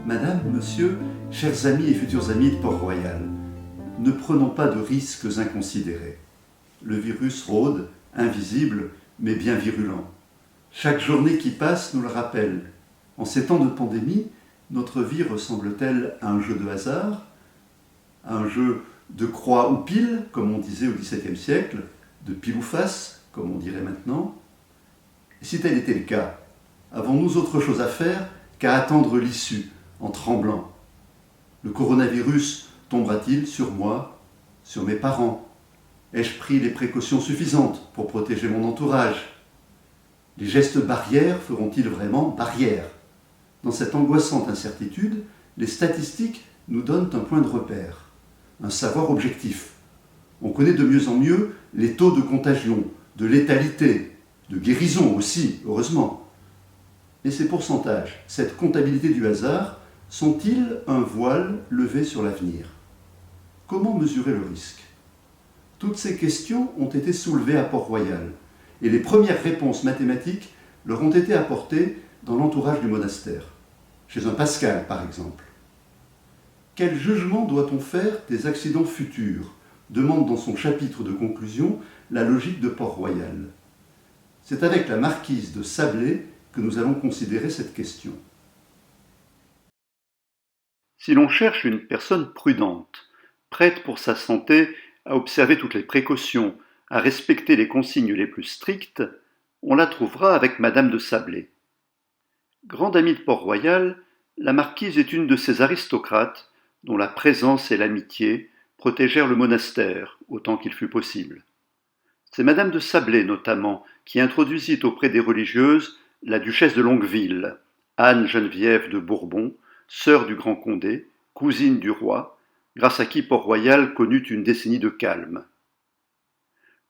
Madame, monsieur, chers amis et futurs amis de Port-Royal, ne prenons pas de risques inconsidérés. Le virus rôde, invisible, mais bien virulent. Chaque journée qui passe nous le rappelle. En ces temps de pandémie, notre vie ressemble-t-elle à un jeu de hasard, à un jeu de croix ou pile, comme on disait au XVIIe siècle, de pile ou face, comme on dirait maintenant? Et si tel était le cas, avons-nous autre chose à faire qu'à attendre l'issue, en tremblant? Le coronavirus tombera-t-il sur moi, sur mes parents? Ai-je pris les précautions suffisantes pour protéger mon entourage? Les gestes barrières feront-ils vraiment barrière? Dans cette angoissante incertitude, les statistiques nous donnent un point de repère, un savoir objectif. On connaît de mieux en mieux les taux de contagion, de létalité, de guérison aussi, heureusement. Mais ces pourcentages, cette comptabilité du hasard, sont-ils un voile levé sur l'avenir? Comment mesurer le risque? Toutes ces questions ont été soulevées à Port-Royal, et les premières réponses mathématiques leur ont été apportées dans l'entourage du monastère, chez un Pascal par exemple. Quel jugement doit-on faire des accidents futurs? Demande dans son chapitre de conclusion la logique de Port-Royal. C'est avec la marquise de Sablé que nous allons considérer cette question. Si l'on cherche une personne prudente, prête pour sa santé à observer toutes les précautions, à respecter les consignes les plus strictes, on la trouvera avec Madame de Sablé. Grande amie de Port-Royal, la marquise est une de ces aristocrates dont la présence et l'amitié protégèrent le monastère autant qu'il fut possible. C'est Madame de Sablé notamment qui introduisit auprès des religieuses la duchesse de Longueville, Anne-Geneviève de Bourbon, sœur du Grand Condé, cousine du roi, grâce à qui Port-Royal connut une décennie de calme.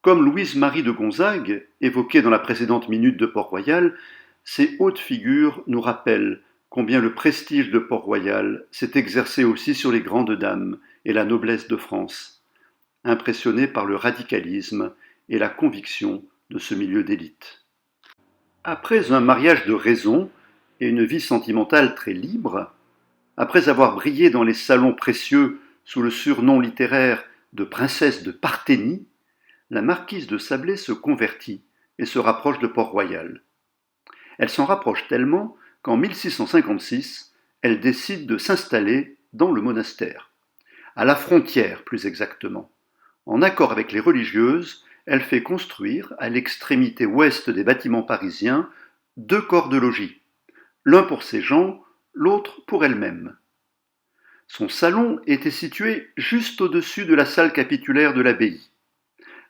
Comme Louise-Marie de Gonzague, évoquée dans la précédente minute de Port-Royal, ces hautes figures nous rappellent combien le prestige de Port-Royal s'est exercé aussi sur les grandes dames et la noblesse de France, impressionnée par le radicalisme et la conviction de ce milieu d'élite. Après un mariage de raison et une vie sentimentale très libre, après avoir brillé dans les salons précieux sous le surnom littéraire de princesse de Parthénie, la marquise de Sablé se convertit et se rapproche de Port-Royal. Elle s'en rapproche tellement qu'en 1656, elle décide de s'installer dans le monastère, à la frontière plus exactement. En accord avec les religieuses, elle fait construire, à l'extrémité ouest des bâtiments parisiens, 2 corps de logis, l'un pour ses gens, l'autre pour elle-même. Son salon était situé juste au-dessus de la salle capitulaire de l'abbaye.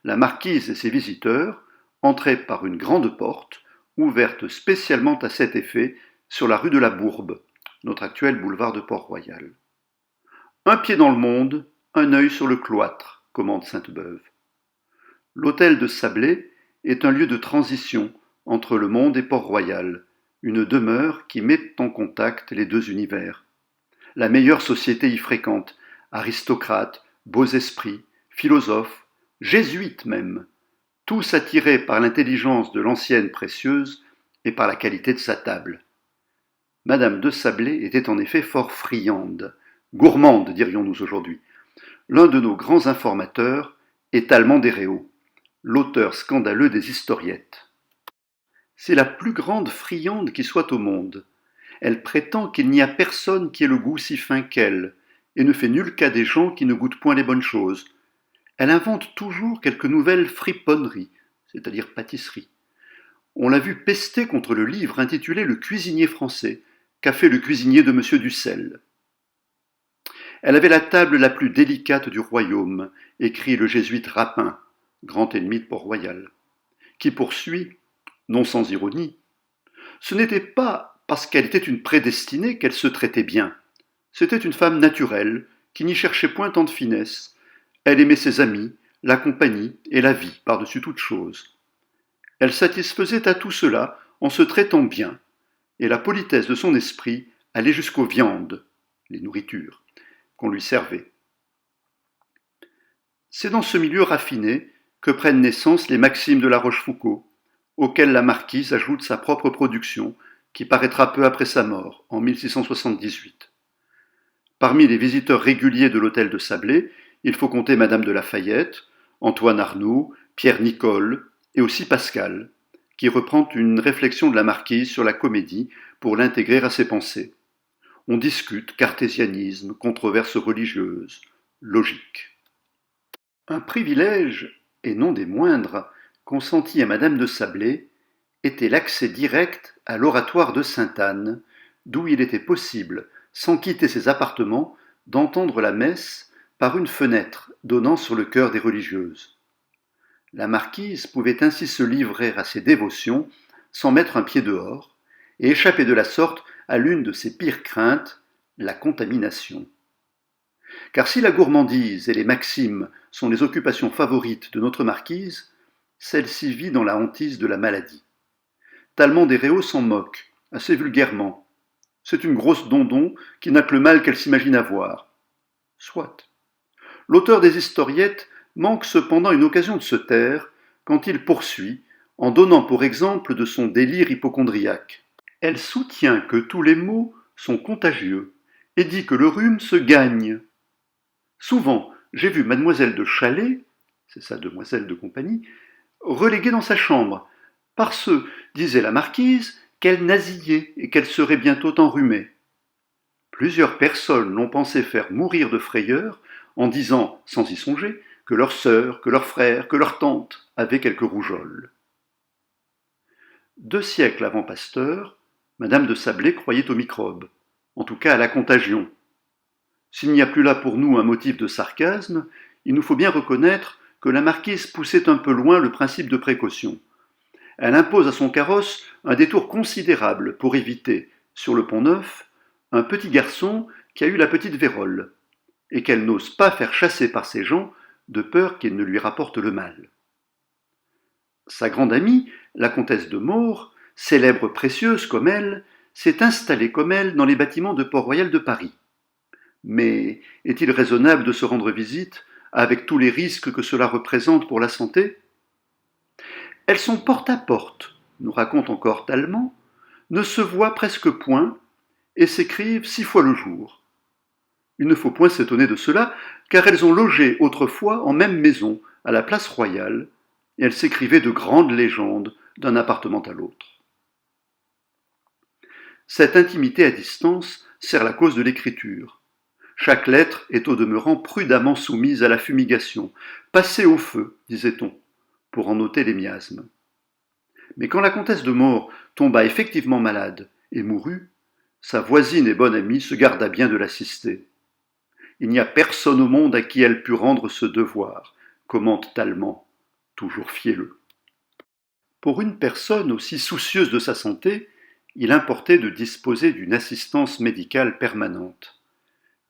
La marquise et ses visiteurs entraient par une grande porte, ouverte spécialement à cet effet sur la rue de la Bourbe, notre actuel boulevard de Port-Royal. Un pied dans le monde, un œil sur le cloître, commande Sainte-Beuve. L'hôtel de Sablé est un lieu de transition entre le monde et Port-Royal, une demeure qui met en contact les 2 univers. La meilleure société y fréquente, aristocrates, beaux esprits, philosophes, jésuites même, tous attirés par l'intelligence de l'ancienne précieuse et par la qualité de sa table. Madame de Sablé était en effet fort friande, gourmande dirions-nous aujourd'hui. L'un de nos grands informateurs est Talleyrand des Réaux, l'auteur scandaleux des historiettes. C'est la plus grande friande qui soit au monde. Elle prétend qu'il n'y a personne qui ait le goût si fin qu'elle, et ne fait nul cas des gens qui ne goûtent point les bonnes choses. Elle invente toujours quelque nouvelle friponnerie, c'est-à-dire pâtisserie. On l'a vu pester contre le livre intitulé Le cuisinier français, qu'a fait le cuisinier de M. Dussel. Elle avait la table la plus délicate du royaume, écrit le jésuite Rapin, grand ennemi de Port-Royal, qui poursuit, non sans ironie, ce n'était pas parce qu'elle était une prédestinée qu'elle se traitait bien. C'était une femme naturelle, qui n'y cherchait point tant de finesse. Elle aimait ses amis, la compagnie et la vie par-dessus toute chose. Elle satisfaisait à tout cela en se traitant bien, et la politesse de son esprit allait jusqu'aux viandes, les nourritures, qu'on lui servait. C'est dans ce milieu raffiné que prennent naissance les maximes de La Rochefoucauld, auxquelles la marquise ajoute sa propre production, qui paraîtra peu après sa mort, en 1678. Parmi les visiteurs réguliers de l'hôtel de Sablé, il faut compter Madame de Lafayette, Antoine Arnauld, Pierre Nicole et aussi Pascal, qui reprend une réflexion de la marquise sur la comédie pour l'intégrer à ses pensées. On discute cartésianisme, controverses religieuses, logique. Un privilège, et non des moindres, consenti à Madame de Sablé était l'accès direct à l'oratoire de Sainte-Anne, d'où il était possible, sans quitter ses appartements, d'entendre la messe par une fenêtre donnant sur le chœur des religieuses. La marquise pouvait ainsi se livrer à ses dévotions sans mettre un pied dehors, et échapper de la sorte à l'une de ses pires craintes, la contamination. Car si la gourmandise et les maximes sont les occupations favorites de notre marquise, celle-ci vit dans la hantise de la maladie. Tallemant des Réaux s'en moque, assez vulgairement. C'est une grosse dondon qui n'a que le mal qu'elle s'imagine avoir. Soit. L'auteur des historiettes manque cependant une occasion de se taire quand il poursuit, en donnant pour exemple de son délire hypocondriaque. Elle soutient que tous les maux sont contagieux et dit que le rhume se gagne. Souvent, j'ai vu mademoiselle de Chalais, c'est sa demoiselle de compagnie, reléguée dans sa chambre, parce, disait la marquise, qu'elle nasillait et qu'elle serait bientôt enrhumée. Plusieurs personnes l'ont pensé faire mourir de frayeur en disant, sans y songer, que leur sœur, que leur frère, que leur tante avaient quelque rougeole. 2 siècles avant Pasteur, Madame de Sablé croyait aux microbes, en tout cas à la contagion. S'il n'y a plus là pour nous un motif de sarcasme, il nous faut bien reconnaître que la marquise poussait un peu loin le principe de précaution. Elle impose à son carrosse un détour considérable pour éviter, sur le Pont-Neuf, un petit garçon qui a eu la petite vérole, et qu'elle n'ose pas faire chasser par ses gens de peur qu'il ne lui rapporte le mal. Sa grande amie, la comtesse de Maure, célèbre précieuse comme elle, s'est installée comme elle dans les bâtiments de Port-Royal de Paris. Mais est-il raisonnable de se rendre visite avec tous les risques que cela représente pour la santé? Elles sont porte à porte, nous raconte encore Tallemant, ne se voient presque point et s'écrivent 6 fois le jour. Il ne faut point s'étonner de cela, car elles ont logé autrefois en même maison, à la place royale, et elles s'écrivaient de grandes légendes d'un appartement à l'autre. Cette intimité à distance sert la cause de l'écriture. Chaque lettre est au demeurant prudemment soumise à la fumigation, passée au feu, disait-on, pour en ôter les miasmes. Mais quand la comtesse de Maure tomba effectivement malade et mourut, sa voisine et bonne amie se garda bien de l'assister. Il n'y a personne au monde à qui elle pût rendre ce devoir, commente Tallemant, toujours fielleux. Pour une personne aussi soucieuse de sa santé, il importait de disposer d'une assistance médicale permanente.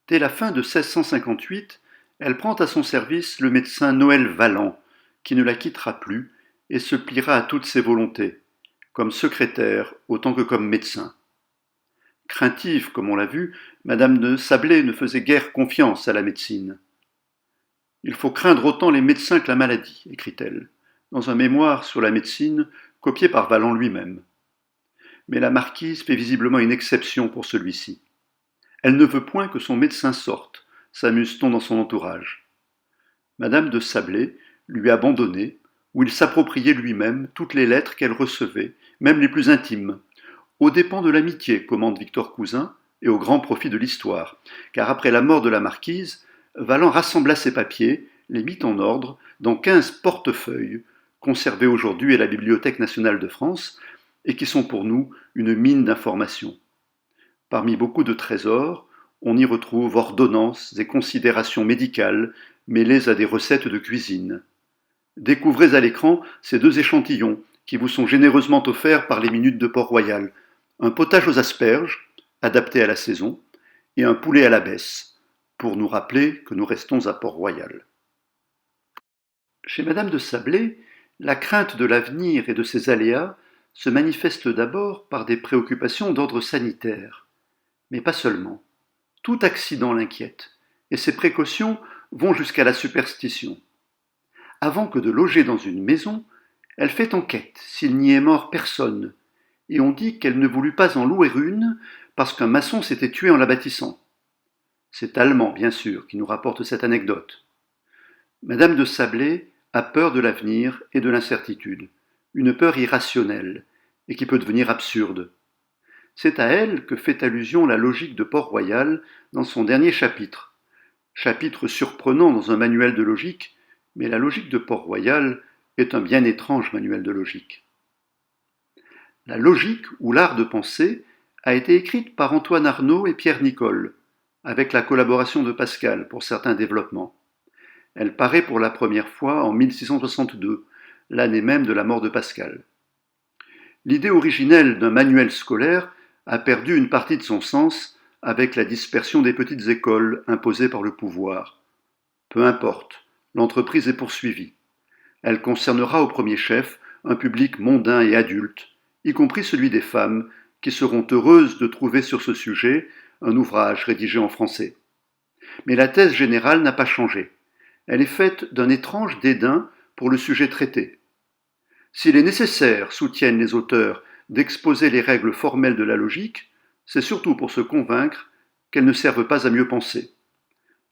Dès la fin de 1658, elle prend à son service le médecin Noël Valland, qui ne la quittera plus et se pliera à toutes ses volontés, comme secrétaire autant que comme médecin. Craintive, comme on l'a vu, Madame de Sablé ne faisait guère confiance à la médecine. Il faut craindre autant les médecins que la maladie, écrit-elle, dans un mémoire sur la médecine copié par Valland lui-même. Mais la marquise fait visiblement une exception pour celui-ci. Elle ne veut point que son médecin sorte, s'amuse-t-on dans son entourage. Madame de Sablé lui abandonnait, où il s'appropriait lui-même toutes les lettres qu'elle recevait, même les plus intimes, aux dépens de l'amitié, commande Victor Cousin, et au grand profit de l'histoire, car après la mort de la marquise, Valland rassembla ses papiers, les mit en ordre dans 15 portefeuilles, conservés aujourd'hui à la Bibliothèque nationale de France, et qui sont pour nous une mine d'informations. Parmi beaucoup de trésors, on y retrouve ordonnances et considérations médicales mêlées à des recettes de cuisine. Découvrez à l'écran ces 2 échantillons qui vous sont généreusement offerts par les Minutes de Port-Royal. Un potage aux asperges, adapté à la saison, et un poulet à la Besse, pour nous rappeler que nous restons à Port-Royal. Chez Madame de Sablé, la crainte de l'avenir et de ses aléas se manifeste d'abord par des préoccupations d'ordre sanitaire. Mais pas seulement. Tout accident l'inquiète, et ses précautions vont jusqu'à la superstition. Avant que de loger dans une maison, elle fait enquête s'il n'y est mort personne, et on dit qu'elle ne voulut pas en louer une parce qu'un maçon s'était tué en la bâtissant. C'est Tallemant, bien sûr, qui nous rapporte cette anecdote. Madame de Sablé a peur de l'avenir et de l'incertitude, une peur irrationnelle, et qui peut devenir absurde. C'est à elle que fait allusion la logique de Port-Royal dans son dernier chapitre. Chapitre surprenant dans un manuel de logique, mais la logique de Port-Royal est un bien étrange manuel de logique. La logique, ou l'art de penser, a été écrite par Antoine Arnaud et Pierre Nicole, avec la collaboration de Pascal pour certains développements. Elle paraît pour la première fois en 1662, l'année même de la mort de Pascal. L'idée originelle d'un manuel scolaire a perdu une partie de son sens avec la dispersion des petites écoles imposées par le pouvoir. Peu importe, l'entreprise est poursuivie. Elle concernera au premier chef un public mondain et adulte, y compris celui des femmes, qui seront heureuses de trouver sur ce sujet un ouvrage rédigé en français. Mais la thèse générale n'a pas changé. Elle est faite d'un étrange dédain pour le sujet traité. S'il est nécessaire, soutiennent les auteurs, d'exposer les règles formelles de la logique, c'est surtout pour se convaincre qu'elles ne servent pas à mieux penser.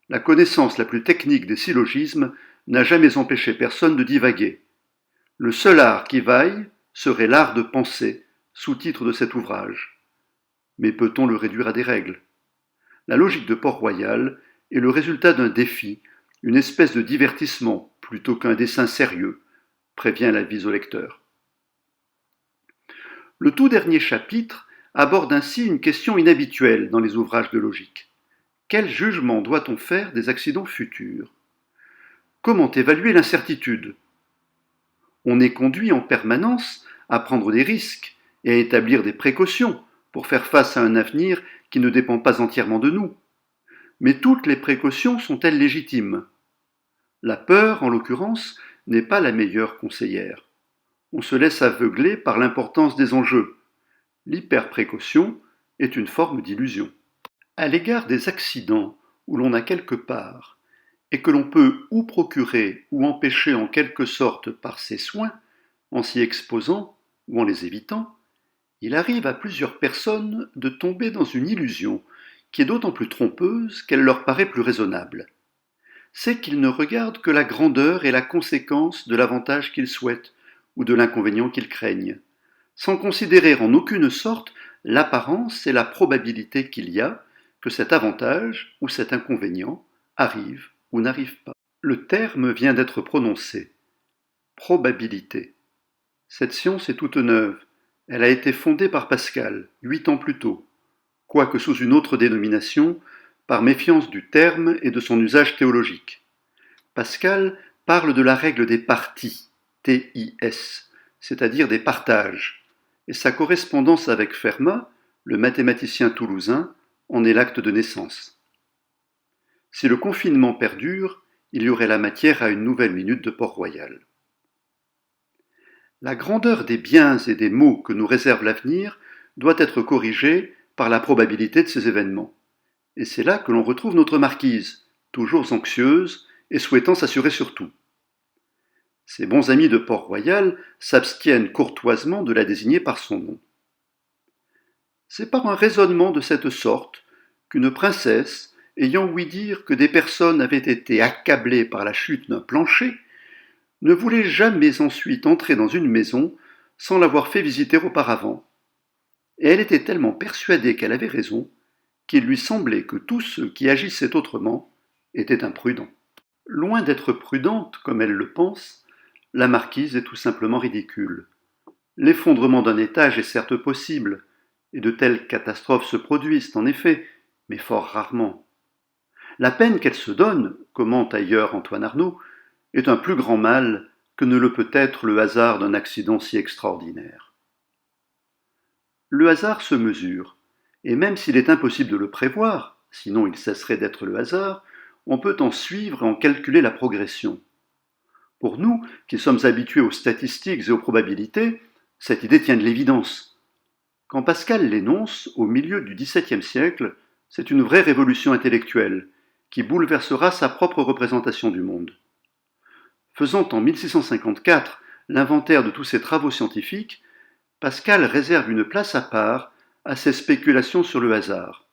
La connaissance la plus technique des syllogismes n'a jamais empêché personne de divaguer. Le seul art qui vaille serait l'art de penser, sous-titre de cet ouvrage. Mais peut-on le réduire à des règles? La logique de Port-Royal est le résultat d'un défi, une espèce de divertissement plutôt qu'un dessin sérieux, prévient l'avis au lecteur. Le tout dernier chapitre aborde ainsi une question inhabituelle dans les ouvrages de logique. Quel jugement doit-on faire des accidents futurs? Comment évaluer l'incertitude? On est conduit en permanence à prendre des risques et à établir des précautions pour faire face à un avenir qui ne dépend pas entièrement de nous. Mais toutes les précautions sont-elles légitimes? La peur, en l'occurrence, n'est pas la meilleure conseillère. On se laisse aveugler par l'importance des enjeux. L'hyperprécaution est une forme d'illusion. À l'égard des accidents où l'on a quelque part et que l'on peut ou procurer ou empêcher en quelque sorte par ses soins, en s'y exposant ou en les évitant, il arrive à plusieurs personnes de tomber dans une illusion qui est d'autant plus trompeuse qu'elle leur paraît plus raisonnable. C'est qu'ils ne regardent que la grandeur et la conséquence de l'avantage qu'ils souhaitent ou de l'inconvénient qu'ils craignent, sans considérer en aucune sorte l'apparence et la probabilité qu'il y a que cet avantage ou cet inconvénient arrive ou n'arrive pas. Le terme vient d'être prononcé. Probabilité. Cette science est toute neuve. Elle a été fondée par Pascal, 8 ans plus tôt, quoique sous une autre dénomination, par méfiance du terme et de son usage théologique. Pascal parle de la règle des parties, TIS, c'est-à-dire des partages, et sa correspondance avec Fermat, le mathématicien toulousain, en est l'acte de naissance. Si le confinement perdure, il y aurait la matière à une nouvelle minute de Port-Royal. La grandeur des biens et des maux que nous réserve l'avenir doit être corrigée par la probabilité de ces événements. Et c'est là que l'on retrouve notre marquise, toujours anxieuse et souhaitant s'assurer sur tout. Ses bons amis de Port-Royal s'abstiennent courtoisement de la désigner par son nom. C'est par un raisonnement de cette sorte qu'une princesse, ayant ouï dire que des personnes avaient été accablées par la chute d'un plancher, ne voulait jamais ensuite entrer dans une maison sans l'avoir fait visiter auparavant. Et elle était tellement persuadée qu'elle avait raison, qu'il lui semblait que tous ceux qui agissaient autrement étaient imprudents. Loin d'être prudente, comme elle le pense, la marquise est tout simplement ridicule. L'effondrement d'un étage est certes possible, et de telles catastrophes se produisent en effet, mais fort rarement. La peine qu'elle se donne, commente ailleurs Antoine Arnaud, est un plus grand mal que ne le peut être le hasard d'un accident si extraordinaire. Le hasard se mesure, et même s'il est impossible de le prévoir, sinon il cesserait d'être le hasard, on peut en suivre et en calculer la progression. Pour nous, qui sommes habitués aux statistiques et aux probabilités, cette idée tient de l'évidence. Quand Pascal l'énonce, au milieu du XVIIe siècle, c'est une vraie révolution intellectuelle qui bouleversera sa propre représentation du monde. Faisant en 1654 l'inventaire de tous ses travaux scientifiques, Pascal réserve une place à part à ses spéculations sur le hasard.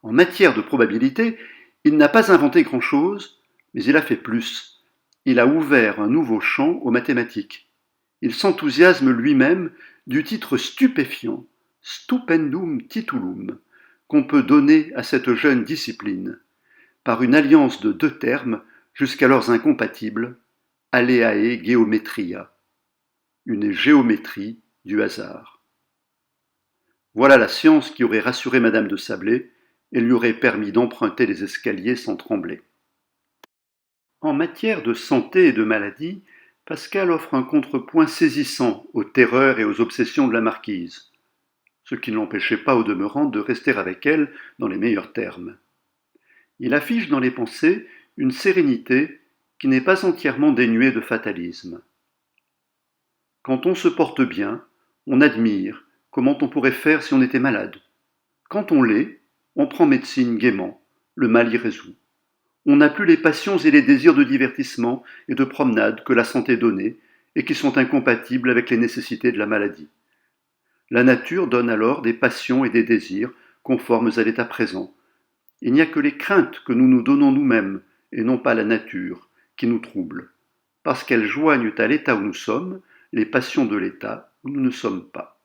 En matière de probabilité, il n'a pas inventé grand-chose, mais il a fait plus. Il a ouvert un nouveau champ aux mathématiques. Il s'enthousiasme lui-même du titre stupéfiant, Stupendum Titulum, qu'on peut donner à cette jeune discipline, par une alliance de deux termes jusqu'alors incompatibles, Aleae Geometria, une géométrie du hasard. Voilà la science qui aurait rassuré Madame de Sablé et lui aurait permis d'emprunter les escaliers sans trembler. En matière de santé et de maladie, Pascal offre un contrepoint saisissant aux terreurs et aux obsessions de la marquise, ce qui ne l'empêchait pas au demeurant de rester avec elle dans les meilleurs termes. Il affiche dans les pensées une sérénité qui n'est pas entièrement dénuée de fatalisme. Quand on se porte bien, on admire comment on pourrait faire si on était malade. Quand on l'est, on prend médecine gaiement, le mal y résout. On n'a plus les passions et les désirs de divertissement et de promenade que la santé donnait et qui sont incompatibles avec les nécessités de la maladie. La nature donne alors des passions et des désirs conformes à l'état présent. Il n'y a que les craintes que nous nous donnons nous-mêmes et non pas la nature qui nous troublent, parce qu'elles joignent à l'état où nous sommes les passions de l'état où nous ne sommes pas.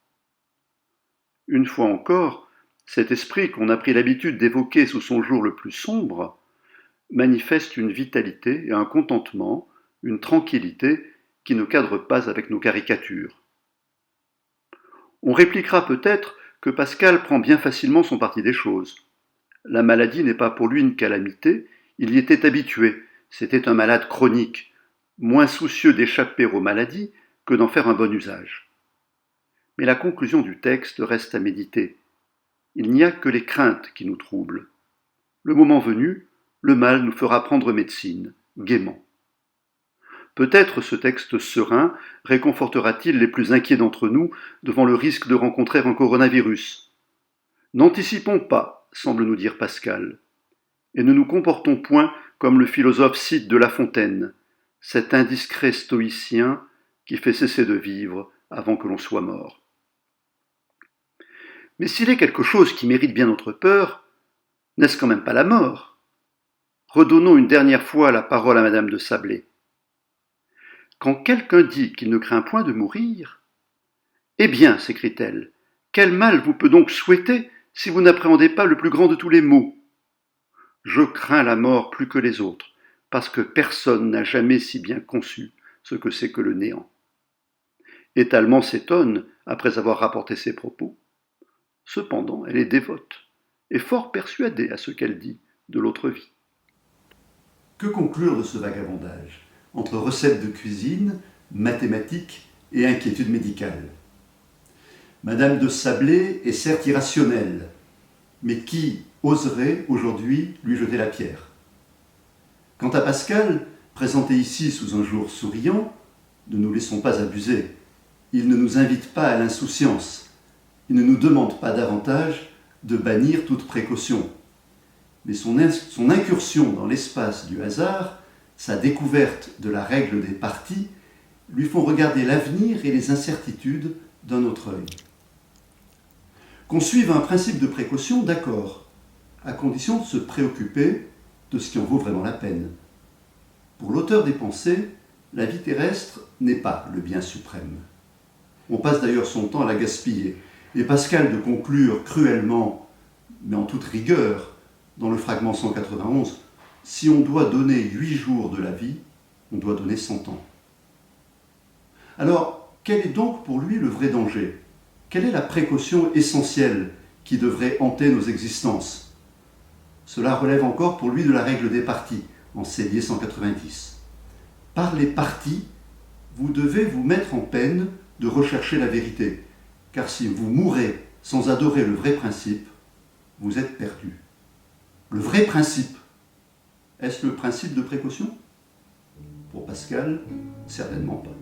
Une fois encore, cet esprit qu'on a pris l'habitude d'évoquer sous son jour le plus sombre manifeste une vitalité et un contentement, une tranquillité qui ne cadre pas avec nos caricatures. On répliquera peut-être que Pascal prend bien facilement son parti des choses. La maladie n'est pas pour lui une calamité, il y était habitué, c'était un malade chronique, moins soucieux d'échapper aux maladies que d'en faire un bon usage. Mais la conclusion du texte reste à méditer. Il n'y a que les craintes qui nous troublent. Le moment venu, le mal nous fera prendre médecine, gaiement. Peut-être ce texte serein réconfortera-t-il les plus inquiets d'entre nous devant le risque de rencontrer un coronavirus. N'anticipons pas, semble nous dire Pascal, et ne nous comportons point comme le philosophe Cide de La Fontaine, cet indiscret stoïcien qui fait cesser de vivre avant que l'on soit mort. Mais s'il est quelque chose qui mérite bien notre peur, n'est-ce quand même pas la mort ? Redonnons une dernière fois la parole à Madame de Sablé. Quand quelqu'un dit qu'il ne craint point de mourir, eh bien, s'écrie-t-elle, quel mal vous peut donc souhaiter si vous n'appréhendez pas le plus grand de tous les maux ? Je crains la mort plus que les autres, parce que personne n'a jamais si bien conçu ce que c'est que le néant. Et Tallemant s'étonne après avoir rapporté ses propos. Cependant, elle est dévote et fort persuadée à ce qu'elle dit de l'autre vie. Que conclure de ce vagabondage entre recettes de cuisine, mathématiques et inquiétudes médicales ? Madame de Sablé est certes irrationnelle, mais qui oserait aujourd'hui lui jeter la pierre ? Quant à Pascal, présenté ici sous un jour souriant, ne nous laissons pas abuser. Il ne nous invite pas à l'insouciance. Il ne nous demande pas davantage de bannir toute précaution. Mais son incursion dans l'espace du hasard, sa découverte de la règle des parties, lui font regarder l'avenir et les incertitudes d'un autre œil. Qu'on suive un principe de précaution, d'accord, à condition de se préoccuper de ce qui en vaut vraiment la peine. Pour l'auteur des pensées, la vie terrestre n'est pas le bien suprême. On passe d'ailleurs son temps à la gaspiller, et Pascal de conclure cruellement, mais en toute rigueur, dans le fragment 191, si on doit donner 8 jours de la vie, on doit donner 100 ans. Alors, quel est donc pour lui le vrai danger ? Quelle est la précaution essentielle qui devrait hanter nos existences ? Cela relève encore pour lui de la règle des parties, en Cellier 190. Par les parties, vous devez vous mettre en peine de rechercher la vérité, car si vous mourrez sans adorer le vrai principe, vous êtes perdu. Le vrai principe, est-ce le principe de précaution ? Pour Pascal, certainement pas.